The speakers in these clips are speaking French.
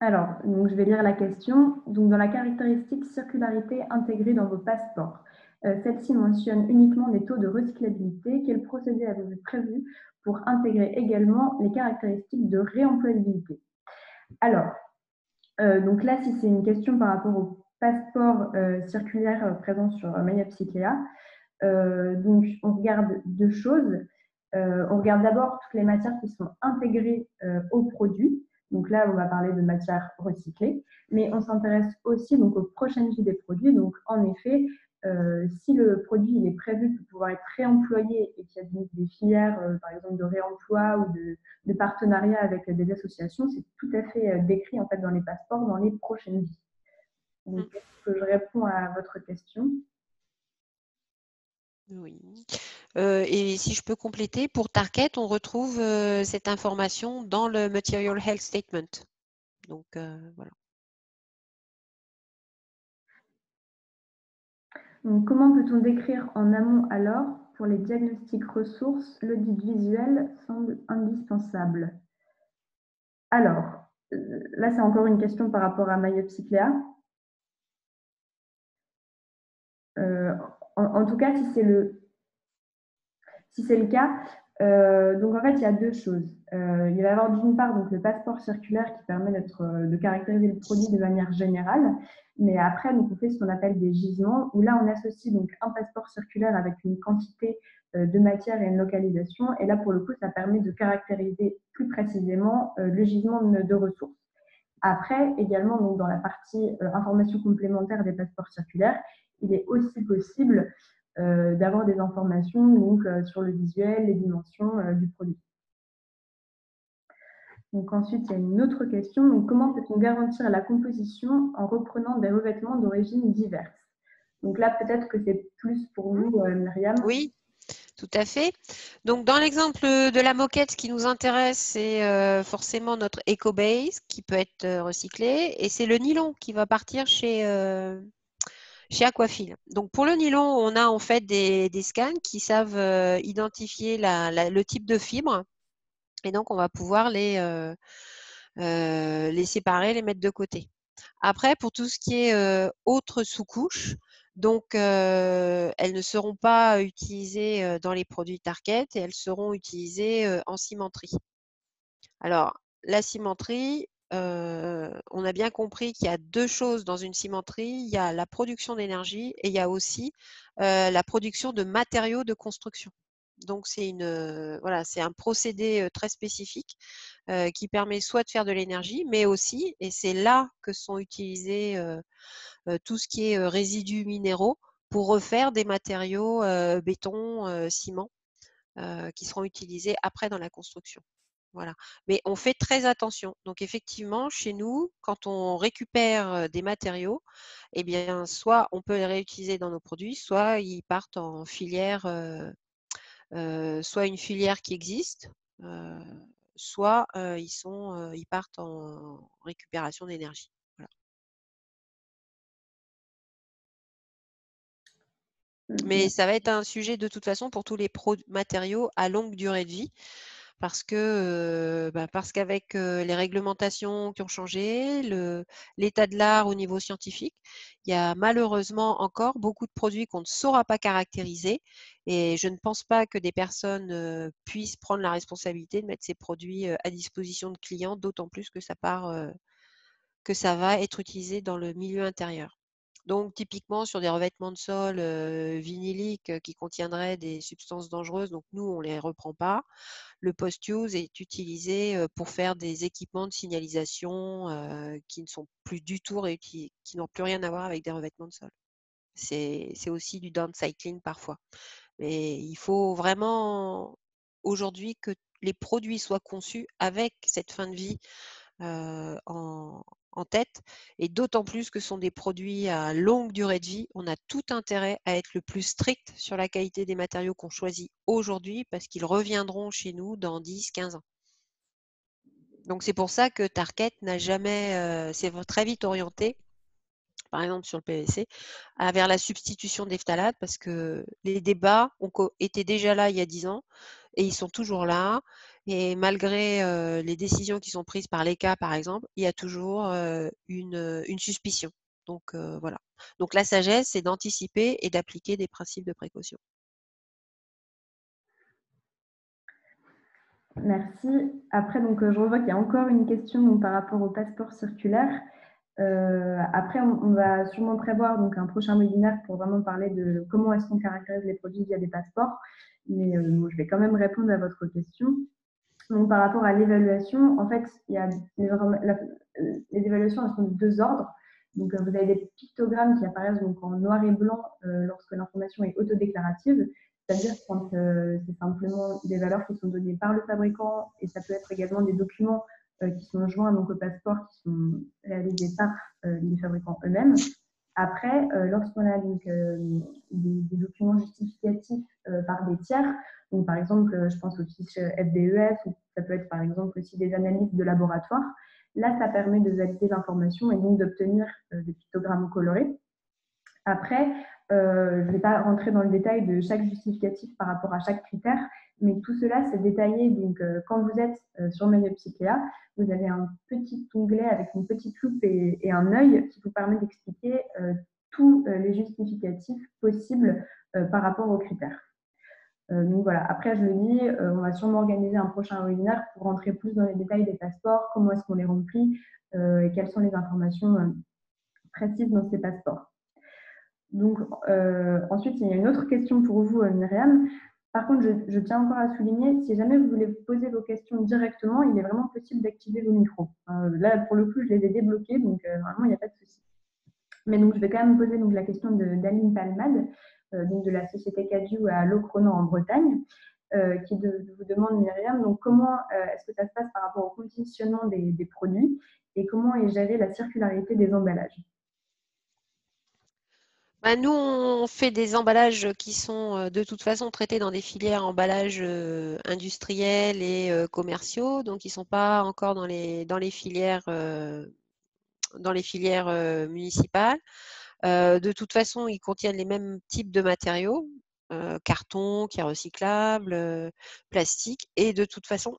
Alors, donc je vais lire la question. Donc, dans la caractéristique circularité intégrée dans vos passeports, celle-ci mentionne uniquement les taux de recyclabilité. Quel procédé avez-vous prévu pour intégrer également les caractéristiques de réemployabilité? Alors, donc là, si c'est une question par rapport au passeport circulaire présent sur MyAppSyclea, donc on regarde deux choses. On regarde d'abord toutes les matières qui sont intégrées au produit. Donc là, on va parler de matières recyclées, mais on s'intéresse aussi donc aux prochaines vies des produits. Donc en effet, si le produit il est prévu pour pouvoir être réemployé et qu'il y a donc des filières, par exemple de réemploi ou de partenariat avec des associations, c'est tout à fait décrit en fait dans les passeports dans les prochaines vies. Donc est-ce que je réponds à votre question? Oui. Et si je peux compléter, pour Target, on retrouve cette information dans le Material Health Statement. Donc, voilà. Donc, comment peut-on décrire en amont alors, pour les diagnostics ressources, l'audit visuel semble indispensable? Alors, là, c'est encore une question par rapport à MyOpsyCléa. En tout cas, si c'est le cas, donc en fait, il y a deux choses. Il va y avoir d'une part donc, le passeport circulaire qui permet de caractériser le produit de manière générale, mais après, donc, on fait ce qu'on appelle des gisements, où là, on associe donc un passeport circulaire avec une quantité de matière et une localisation, et là, pour le coup, ça permet de caractériser plus précisément le gisement de ressources. Après, également, donc, dans la partie information complémentaire des passeports circulaires, il est aussi possible d'avoir des informations donc, sur le visuel, les dimensions du produit. Donc ensuite, il y a une autre question. Donc, comment peut-on garantir la composition en reprenant des revêtements d'origine diverses? Donc là, peut-être que c'est plus pour vous, Myriam. Oui, tout à fait. Donc, dans l'exemple de la moquette, ce qui nous intéresse, c'est forcément notre EcoBase qui peut être recyclé, et c'est le nylon qui va partir chez Aquafil. Donc, pour le nylon, on a en fait des scans qui savent identifier le type de fibre, et donc on va pouvoir les séparer, les mettre de côté. Après, pour tout ce qui est autres sous-couches, donc elles ne seront pas utilisées dans les produits Target, et elles seront utilisées en cimenterie. Alors, la cimenterie, on a bien compris qu'il y a deux choses dans une cimenterie. Il y a la production d'énergie et il y a aussi la production de matériaux de construction. Donc, voilà, c'est un procédé très spécifique qui permet soit de faire de l'énergie, mais aussi, et c'est là que sont utilisés tout ce qui est résidus minéraux pour refaire des matériaux béton, ciment, qui seront utilisés après dans la construction. Voilà. Mais on fait très attention. Donc effectivement, chez nous, quand on récupère des matériaux, eh bien, soit on peut les réutiliser dans nos produits, soit ils partent en filière, soit une filière qui existe, soit ils partent en récupération d'énergie. Voilà. Mais ça va être un sujet de toute façon pour tous les matériaux à longue durée de vie, parce qu'avec les réglementations qui ont changé, l'état de l'art au niveau scientifique, il y a malheureusement encore beaucoup de produits qu'on ne saura pas caractériser, et je ne pense pas que des personnes puissent prendre la responsabilité de mettre ces produits à disposition de clients, d'autant plus que que ça va être utilisé dans le milieu intérieur. Donc typiquement sur des revêtements de sol vinyliques qui contiendraient des substances dangereuses, donc nous on ne les reprend pas. Le post-use est utilisé pour faire des équipements de signalisation qui ne sont plus du tout qui n'ont plus rien à voir avec des revêtements de sol. C'est aussi du downcycling parfois. Mais il faut vraiment aujourd'hui que les produits soient conçus avec cette fin de vie en tête, et d'autant plus que ce sont des produits à longue durée de vie. On a tout intérêt à être le plus strict sur la qualité des matériaux qu'on choisit aujourd'hui, parce qu'ils reviendront chez nous dans 10-15 ans. Donc c'est pour ça que Target n'a jamais, s'est très vite orienté, par exemple sur le PVC, vers la substitution des phtalates, parce que les débats étaient déjà là il y a 10 ans, et ils sont toujours là. Et malgré les décisions qui sont prises par l'ECA, par exemple, il y a toujours une suspicion. Donc voilà. Donc la sagesse, c'est d'anticiper et d'appliquer des principes de précaution. Merci. Après, donc, je revois qu'il y a encore une question donc, par rapport au passeport circulaire. Après, on va sûrement prévoir donc, un prochain webinaire pour vraiment parler de comment est-ce qu'on caractérise les produits via des passeports. Mais je vais quand même répondre à votre question. Donc, par rapport à l'évaluation, en fait, il y a les évaluations elles sont de deux ordres. Donc, vous avez des pictogrammes qui apparaissent donc, en noir et blanc lorsque l'information est autodéclarative, c'est-à-dire quand c'est simplement des valeurs qui sont données par le fabricant, et ça peut être également des documents qui sont joints donc, au passeport, qui sont réalisés par les fabricants eux-mêmes. Après, lorsqu'on a donc, des documents justificatifs par des tiers, donc, par exemple, je pense aux fiches FDES, ou ça peut être par exemple aussi des analyses de laboratoire. Là, ça permet de valider l'information et donc d'obtenir des pictogrammes colorés. Après, je ne vais pas rentrer dans le détail de chaque justificatif par rapport à chaque critère, mais tout cela, c'est détaillé. Donc, quand vous êtes sur Mediopsychea, vous avez un petit onglet avec une petite loupe et un œil qui vous permet d'expliquer tous les justificatifs possibles par rapport aux critères. Donc voilà, après je le dis, on va sûrement organiser un prochain webinaire pour rentrer plus dans les détails des passeports, comment est-ce qu'on les remplit et quelles sont les informations précises dans ces passeports. Donc ensuite, il y a une autre question pour vous, Myriam. Par contre, je tiens encore à souligner, si jamais vous voulez poser vos questions directement, il est vraiment possible d'activer vos micros. Là, pour le coup, je les ai débloqués, donc vraiment, il n'y a pas de souci. Mais donc, je vais quand même poser donc, la question d'Aline Palmade, donc de la société Cadieu à Locronan en Bretagne, qui vous demande, Myriam, donc comment est-ce que ça se passe par rapport au conditionnement des produits et comment est gérée la circularité des emballages? Bah, nous, on fait des emballages qui sont de toute façon traités dans des filières emballages industriels et commerciaux, donc ils ne sont pas encore dans les filières municipales. De toute façon, ils contiennent les mêmes types de matériaux, carton qui est recyclable, plastique, et de toute façon,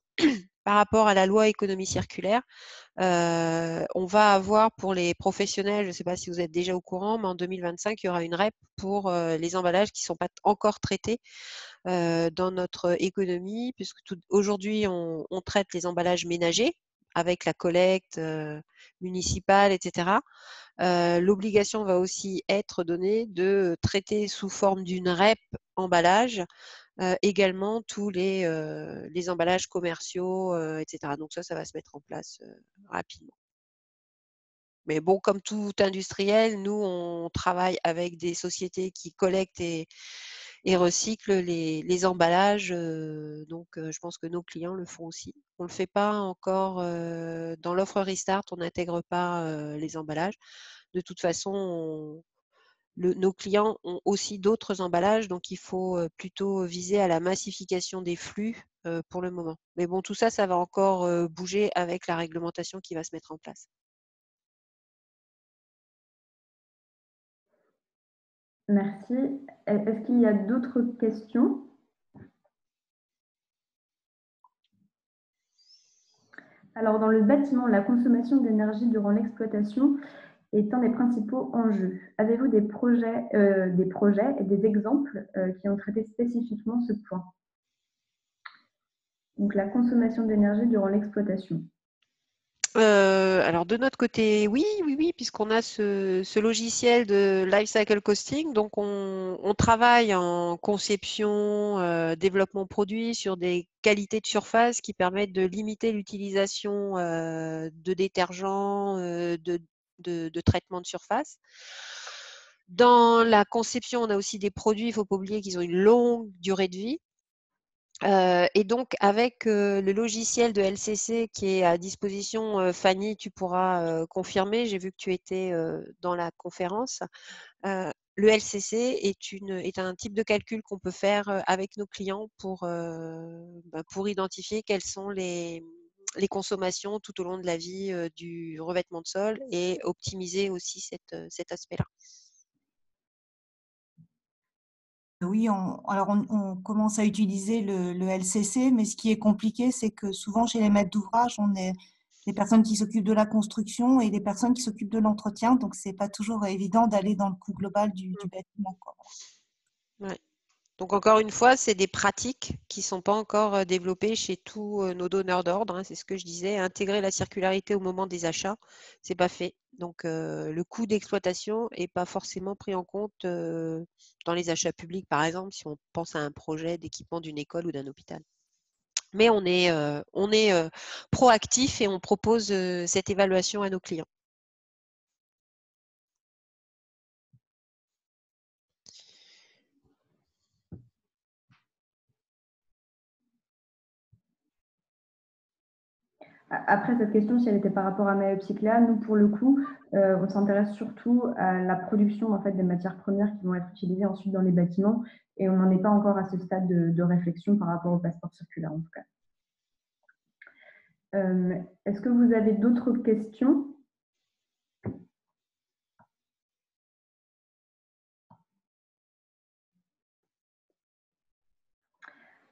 par rapport à la loi économie circulaire, on va avoir pour les professionnels, je ne sais pas si vous êtes déjà au courant, mais en 2025, il y aura une REP pour les emballages qui ne sont pas encore traités dans notre économie, puisque aujourd'hui, on traite les emballages ménagers avec la collecte municipale, etc. L'obligation va aussi être donnée de traiter sous forme d'une REP emballage également tous les emballages commerciaux, etc. Donc ça va se mettre en place rapidement. Mais bon, comme tout industriel, nous, on travaille avec des sociétés qui collectent et recyclent les emballages. Donc, je pense que nos clients le font aussi. On ne le fait pas encore dans l'offre Restart, on n'intègre pas les emballages. De toute façon, nos clients ont aussi d'autres emballages, donc il faut plutôt viser à la massification des flux pour le moment. Mais bon, tout ça, ça va encore bouger avec la réglementation qui va se mettre en place. Merci. Est-ce qu'il y a d'autres questions? Alors, dans le bâtiment, la consommation d'énergie durant l'exploitation est un des principaux enjeux. Avez-vous des projets et des exemples qui ont traité spécifiquement ce point? Donc, la consommation d'énergie durant l'exploitation. Alors de notre côté, oui, puisqu'on a ce logiciel de life cycle costing. Donc on travaille en conception, développement produit sur des qualités de surface qui permettent de limiter l'utilisation de détergents, de traitement de surface. Dans la conception, on a aussi des produits, il ne faut pas oublier qu'ils ont une longue durée de vie. Et donc avec le logiciel de LCC qui est à disposition, Fanny, tu pourras confirmer, j'ai vu que tu étais dans la conférence. Le LCC est un type de calcul qu'on peut faire avec nos clients pour identifier quelles sont les consommations tout au long de la vie du revêtement de sol et optimiser aussi cet aspect-là. Oui, alors on commence à utiliser le LCC, mais ce qui est compliqué, c'est que souvent chez les maîtres d'ouvrage, on est des personnes qui s'occupent de la construction et des personnes qui s'occupent de l'entretien, donc c'est pas toujours évident d'aller dans le coût global du bâtiment, quoi. Ouais. Donc, encore une fois, c'est des pratiques qui ne sont pas encore développées chez tous nos donneurs d'ordre, hein, c'est ce que je disais. Intégrer la circularité au moment des achats, ce n'est pas fait. Donc, le coût d'exploitation n'est pas forcément pris en compte dans les achats publics, par exemple, si on pense à un projet d'équipement d'une école ou d'un hôpital. Mais on est proactif et on propose cette évaluation à nos clients. Après, cette question, si elle était par rapport à Maëpsycléa, nous, pour le coup, on s'intéresse surtout à la production en fait, des matières premières qui vont être utilisées ensuite dans les bâtiments, et on n'en est pas encore à ce stade de réflexion par rapport au passeport circulaire, en tout cas. Est-ce que vous avez d'autres questions ?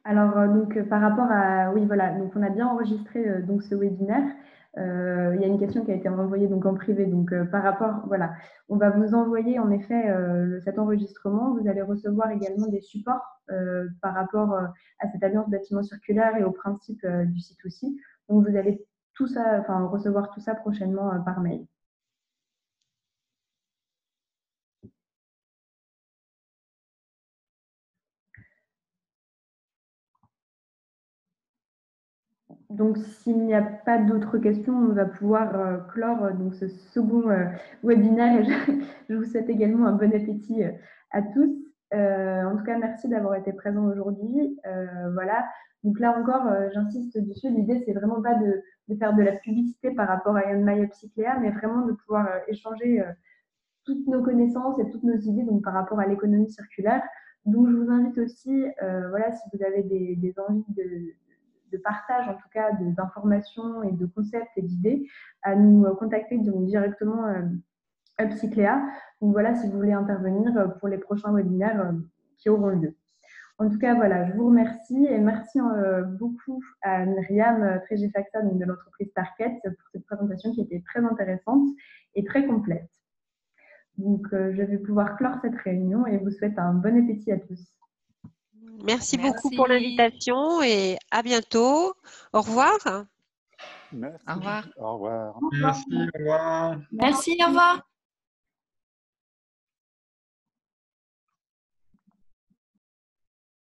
Alors, par rapport à… Oui, voilà, donc on a bien enregistré donc, ce webinaire. Il y a une question qui a été envoyée donc, en privé. Donc, par rapport… Voilà, on va vous envoyer en effet cet enregistrement. Vous allez recevoir également des supports par rapport à cette alliance bâtiment circulaire et au principe du site aussi. Donc, vous allez tout ça, enfin, recevoir tout ça prochainement par mail. Donc, s'il n'y a pas d'autres questions, on va pouvoir clore donc, ce second webinaire. Je vous souhaite également un bon appétit à tous. En tout cas, merci d'avoir été présents aujourd'hui. Voilà. Donc là encore, j'insiste dessus. L'idée, c'est vraiment pas de faire de la publicité par rapport à Maëpsycléa, mais vraiment de pouvoir échanger toutes nos connaissances et toutes nos idées donc, par rapport à l'économie circulaire. Donc, je vous invite aussi, voilà, si vous avez des envies de partage, en tout cas d'informations et de concepts et d'idées, à nous contacter donc, directement Upcycléa. Donc voilà, si vous voulez intervenir pour les prochains webinaires qui auront lieu. En tout cas, voilà, je vous remercie et merci beaucoup à Myriam Trégifaxa de l'entreprise Target pour cette présentation qui était très intéressante et très complète. Donc, je vais pouvoir clore cette réunion et vous souhaite un bon appétit à tous. Merci beaucoup pour l'invitation et à bientôt. Au revoir. Merci. Au revoir. Au revoir. Merci, au revoir. Merci, au revoir.